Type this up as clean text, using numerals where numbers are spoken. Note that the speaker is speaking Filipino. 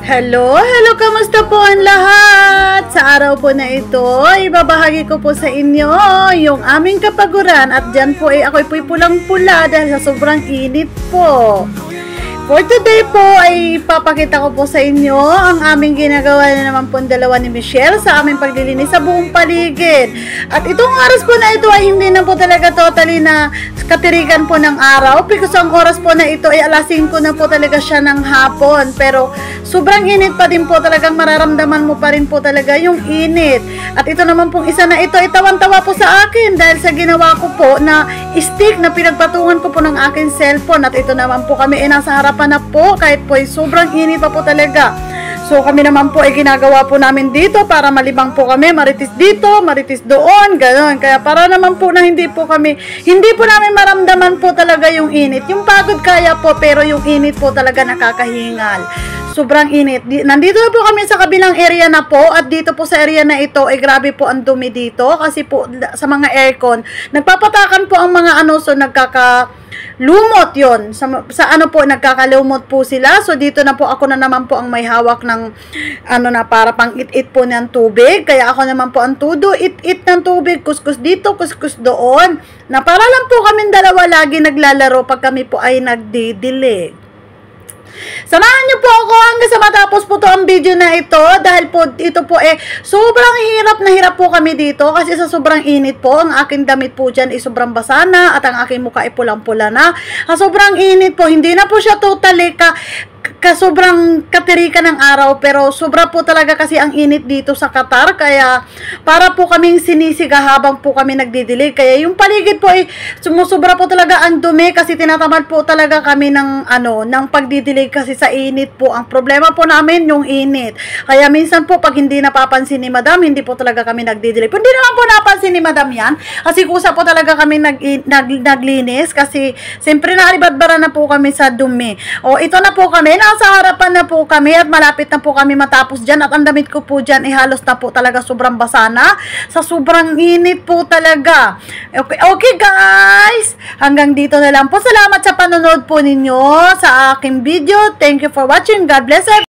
Hello, kamusta po ang lahat? Sa araw po na ito, ibabahagi ko po sa inyo yung aming kapaguran at dyan po ay ako'y pulang-pula dahil sa sobrang init po. For today po ay papakita ko po sa inyo ang aming ginagawa na naman po ang dalawa ni Michelle sa aming paglilinis sa buong paligid. At itong oras po na ito ay hindi na po talaga totally na katirikan po ng araw because ang oras po na ito ay alas 5 na po talaga siya ng hapon. Pero sobrang init pa din po, talagang mararamdaman mo pa rin po talaga yung init. At ito naman pong isa na ito ay tawan-tawa po sa akin dahil sa ginawa ko po na stick na pinagpatungan ko po ng aking cellphone. At ito naman po kami ay nasa harapan na po kahit po ay sobrang init pa po talaga. So kami naman po ay ginagawa po namin dito para malibang po kami, maritis dito, maritis doon, gano'n. Kaya para naman po na hindi po namin maramdaman po talaga yung init. Yung pagod kaya po pero yung init po talaga nakakahingal. Sobrang init. Nandito na po kami sa kabilang area na po at dito po sa area na ito ay grabe po ang dumi dito kasi po sa mga aircon nagpapatakan po ang mga so lumot yon sa ano po, nagkakalumot po sila. So dito na po ako na naman po ang may hawak ng na para pang it-it po ng tubig, kaya ako naman po ang tudo it-it ng tubig, kuskus dito, kuskus doon, na para lang po kaming dalawa lagi naglalaro pag kami po ay nagdidilig. Samahan niyo po ako hanggang sa matapos po to ang video na ito dahil po ito po sobrang hirap po kami dito kasi sa sobrang init po. Ang aking damit po dyan ay sobrang basa na at ang aking mukha ay pulang-pula na. Sobrang init po, hindi na po siya totally sobrang katirika ng araw pero sobra po talaga kasi ang init dito sa Qatar, kaya para po kaming sinisiga habang po kami nagdidilig, kaya yung paligid po ay sumusobra po talaga ang dumi kasi tinatamad po talaga kami ng ng pagdidilig kasi sa init po. Ang problema po namin yung init, kaya minsan po pag hindi napapansin ni madam, hindi po talaga kami nagdidilig. Hindi naman po napansin ni madam yan kasi kusa po talaga kami naglinis kasi siyempre naaribadbara na po kami sa dumi. Ito na po kami, sa harapan na po kami at malapit na po kami matapos dyan at ang damit ko po dyan halos na po talaga sobrang basa na sa sobrang init po talaga. Okay guys, hanggang dito na lang po. Salamat sa panonood po ninyo sa aking video. Thank you for watching. God bless everyone.